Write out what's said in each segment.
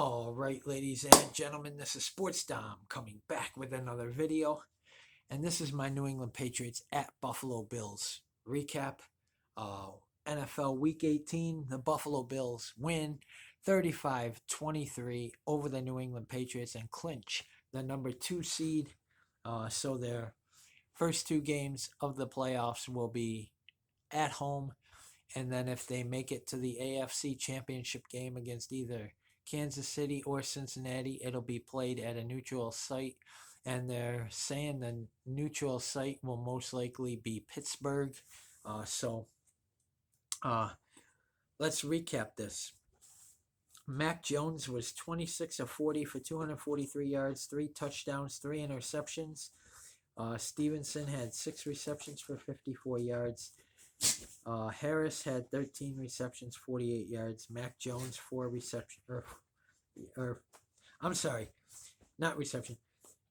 All right, ladies and gentlemen, this is Sports Dom coming back with another video. And this is my New England Patriots at Buffalo Bills recap. Uh, NFL Week 18, the Buffalo Bills win 35-23 over the New England Patriots and clinch the number 2 seed. So their first 2 games of the playoffs will be at home. And then if they make it to the AFC Championship game against either Kansas City or Cincinnati, it'll be played at a neutral site. And they're saying the neutral site will most likely be Pittsburgh. So let's recap this. Mac Jones was 26 of 40 for 243 yards, 3 touchdowns, 3 interceptions. Stevenson had 6 receptions for 54 yards. Harris had 13 receptions, 48 yards. Mac Jones, 4 receptions. I'm sorry, not reception.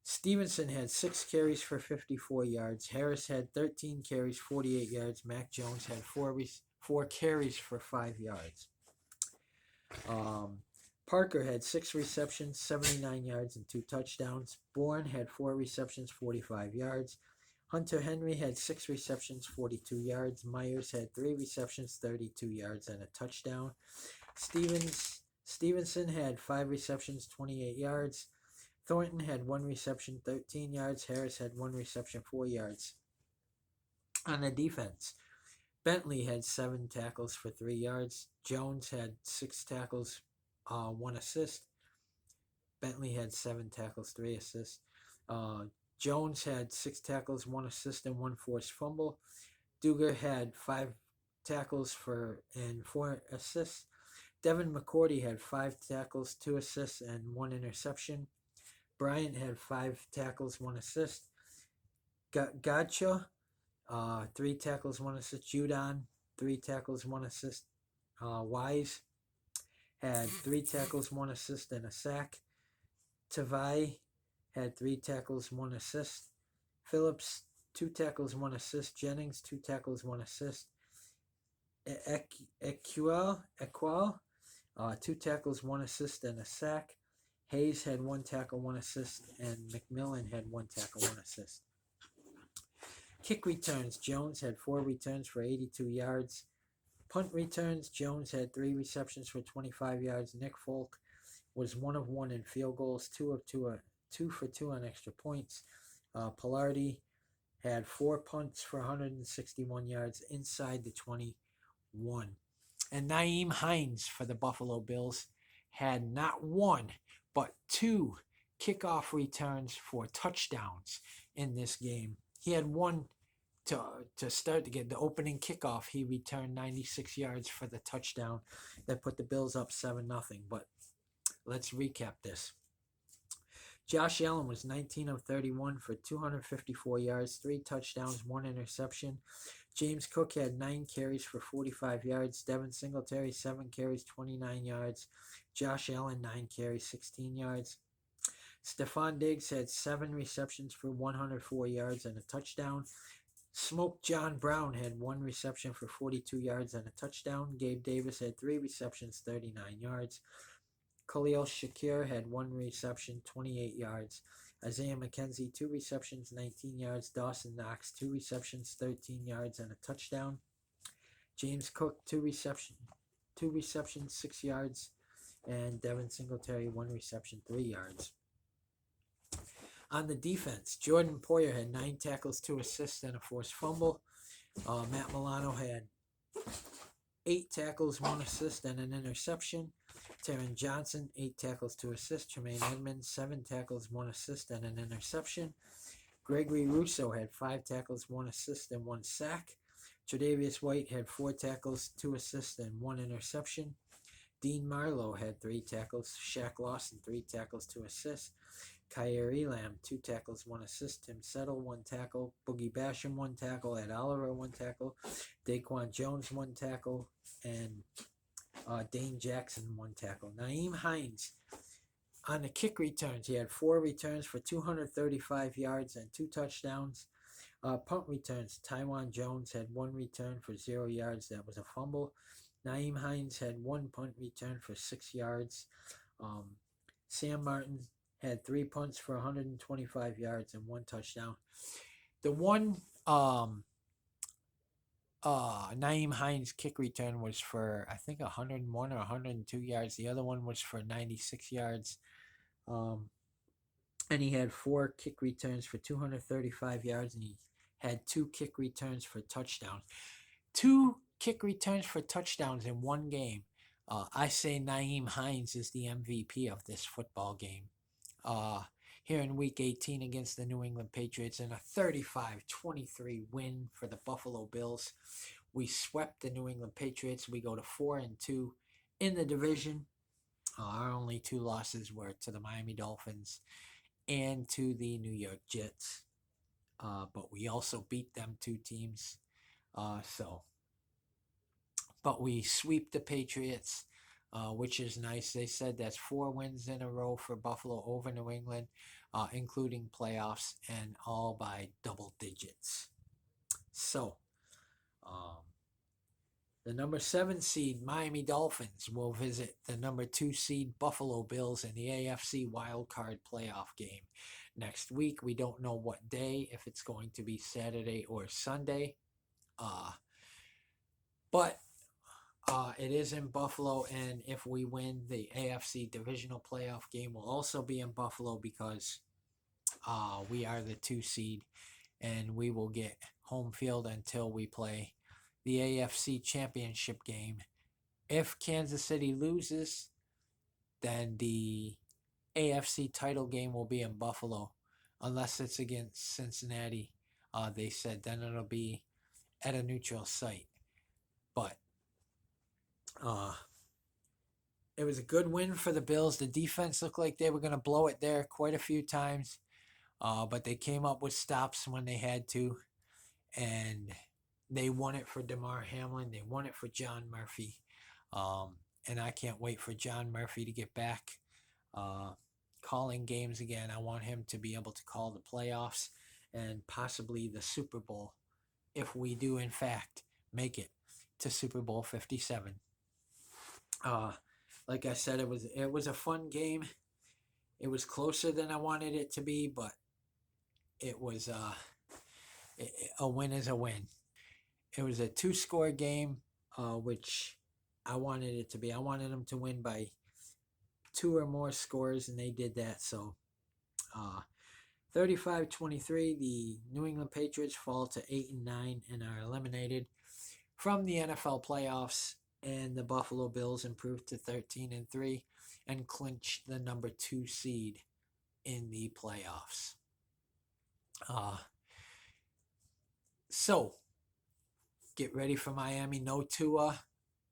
Stevenson had 6 carries for 54 yards. Harris had 13 carries, 48 yards. Mac Jones had 4 carries for 5 yards. Parker had 6 receptions, 79 yards, and 2 touchdowns. Bourne had 4 receptions, 45 yards. Hunter Henry had 6 receptions, 42 yards. Myers had 3 receptions, 32 yards, and a touchdown. Stevenson had 5 receptions, 28 yards. Thornton had 1 reception, 13 yards. Harris had 1 reception, 4 yards. On the defense, Bentley had 7 tackles for 3 yards. Jones had 6 tackles, 1 assist. Bentley had 7 tackles, 3 assists. Jones had 6 tackles, 1 assist, and 1 forced fumble. Duger had 5 tackles and 4 assists. Devin McCourty had 5 tackles, 2 assists, and 1 interception. Bryant had 5 tackles, 1 assist. Gotcha, 3 tackles, 1 assist. Judon, 3 tackles, 1 assist. Wise had 3 tackles, 1 assist, and a sack. Tavai had 3 tackles, 1 assist. Phillips, 2 tackles, 1 assist. Jennings, 2 tackles, 1 assist. Equal, 2 tackles, 1 assist, and a sack. Hayes had 1 tackle, 1 assist, and McMillan had 1 tackle, 1 assist. Kick returns, Jones had 4 returns for 82 yards. Punt returns, Jones had 3 receptions for 25 yards. Nick Folk was 1 of 1 in field goals, 2 for 2 on extra points. Pilardi had 4 punts for 161 yards inside the 21. And Nyheim Hines for the Buffalo Bills had not 1, but 2 kickoff returns for touchdowns in this game. He had 1 to start to get the opening kickoff. He returned 96 yards for the touchdown that put the Bills up 7-0. But let's recap this. Josh Allen was 19 of 31 for 254 yards, 3 touchdowns, 1 interception. James Cook had 9 carries for 45 yards. Devin Singletary, 7 carries, 29 yards. Josh Allen, 9 carries, 16 yards. Stephon Diggs had 7 receptions for 104 yards and a touchdown. Smoke John Brown had 1 reception for 42 yards and a touchdown. Gabe Davis had 3 receptions, 39 yards. Khalil Shakir had 1 reception, 28 yards. Isaiah McKenzie, 2 receptions, 19 yards. Dawson Knox, 2 receptions, 13 yards, and a touchdown. James Cook, 2 receptions, 6 yards. And Devin Singletary, 1 reception, 3 yards. On the defense, Jordan Poyer had 9 tackles, 2 assists, and a forced fumble. Matt Milano had 8 tackles, 1 assist, and an interception. Taron Johnson, 8 tackles, 2 assists. Tremaine Edmonds, 7 tackles, 1 assist, and an interception. Gregory Rousseau had 5 tackles, 1 assist, and 1 sack. Tre'Davious White had 4 tackles, 2 assists, and 1 interception. Dean Marlowe had 3 tackles. Shaq Lawson, 3 tackles, 2 assists. Kyer Elam, 2 tackles, 1 assist. Tim Settle, 1 tackle. Boogie Basham, 1 tackle. Ed Oliver, 1 tackle. Daquan Jones, 1 tackle. And Dane Jackson, 1 tackle. Nyheim Hines, on the kick returns, he had 4 returns for 235 yards and 2 touchdowns. Punt returns, Tywan Jones had 1 return for 0 yards. That was a fumble. Nyheim Hines had 1 punt return for 6 yards. Sam Martin had 3 punts for 125 yards and 1 touchdown. The one Naeem Hines kick return was for, I think, 101 or 102 yards. The other one was for 96 yards. And he had 4 kick returns for 235 yards, and he had 2 kick returns for touchdowns. 2 kick returns for touchdowns in one game. I say Naeem Hines is the MVP of this football game. Here in Week 18 against the New England Patriots in a 35-23 win for the Buffalo Bills. We swept the New England Patriots. We go to 4-2 in the division. Our only 2 losses were to the Miami Dolphins and to the New York Jets. But we also beat them 2 teams. But we sweep the Patriots, which is nice. They said that's 4 wins in a row for Buffalo over New England, including playoffs, and all by double digits. So, the number 7 seed Miami Dolphins will visit the number 2 seed Buffalo Bills in the AFC wildcard playoff game next week. We don't know what day, if it's going to be Saturday or Sunday. But it is in Buffalo, and if we win, the AFC divisional playoff game will also be in Buffalo because we are the 2 seed, and we will get home field until we play the AFC championship game. If Kansas City loses, then the AFC title game will be in Buffalo, unless it's against Cincinnati. They said then it'll be at a neutral site. But it was a good win for the Bills. The defense looked like they were going to blow it there quite a few times, but they came up with stops when they had to, and they won it for Damar Hamlin. They won it for John Murphy, and I can't wait for John Murphy to get back calling games again. I want him to be able to call the playoffs and possibly the Super Bowl if we do, in fact, make it to Super Bowl 57. Like I said, it was a fun game. It was closer than I wanted it to be, but it was a win is a win. It was a 2-score game, which I wanted it to be. I wanted them to win by 2 or more scores, and they did that. So 35-23, the New England Patriots fall to 8-9 and are eliminated from the NFL playoffs, and the Buffalo Bills improve to 13-3 and clinch the number 2 seed in the playoffs. So get ready for Miami. No Tua,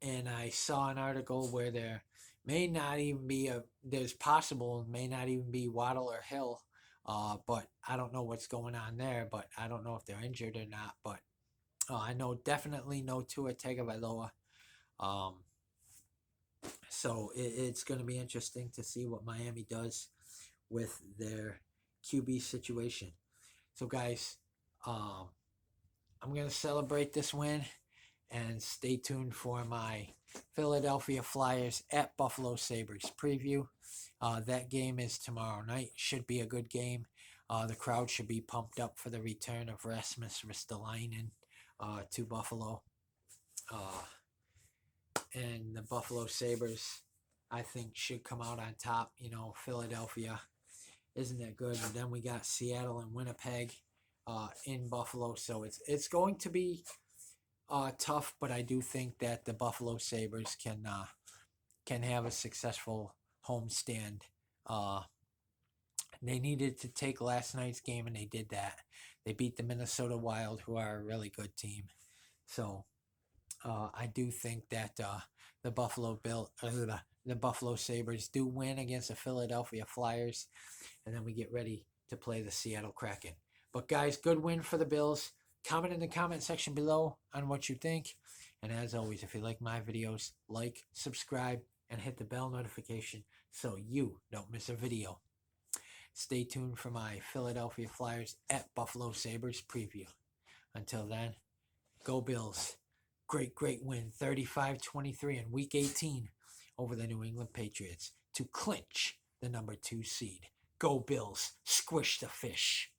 and I saw an article where there may not even be may not even be Waddle or Hill, but I don't know what's going on there. But I don't know if they're injured or not. But I know definitely no Tua Tagovailoa. So it's going to be interesting to see what Miami does with their QB situation. So guys, I'm going to celebrate this win, and stay tuned for my Philadelphia Flyers at Buffalo Sabres preview. That game is tomorrow night. Should be a good game. The crowd should be pumped up for the return of Rasmus Ristolainen to Buffalo. And the Buffalo Sabres, I think, should come out on top. You know, Philadelphia isn't that good. And then we got Seattle and Winnipeg in Buffalo. So it's going to be tough, but I do think that the Buffalo Sabres can have a successful homestand. They needed to take last night's game, and they did that. They beat the Minnesota Wild, who are a really good team. So I do think that the Buffalo Sabres do win against the Philadelphia Flyers, and then we get ready to play the Seattle Kraken. But guys, good win for the Bills. Comment in the comment section below on what you think. And as always, if you like my videos, like, subscribe, and hit the bell notification so you don't miss a video. Stay tuned for my Philadelphia Flyers at Buffalo Sabres preview. Until then, go Bills. Great win, 35-23 in Week 18 over the New England Patriots. to clinch the number 2 seed. Go Bills, squish the fish.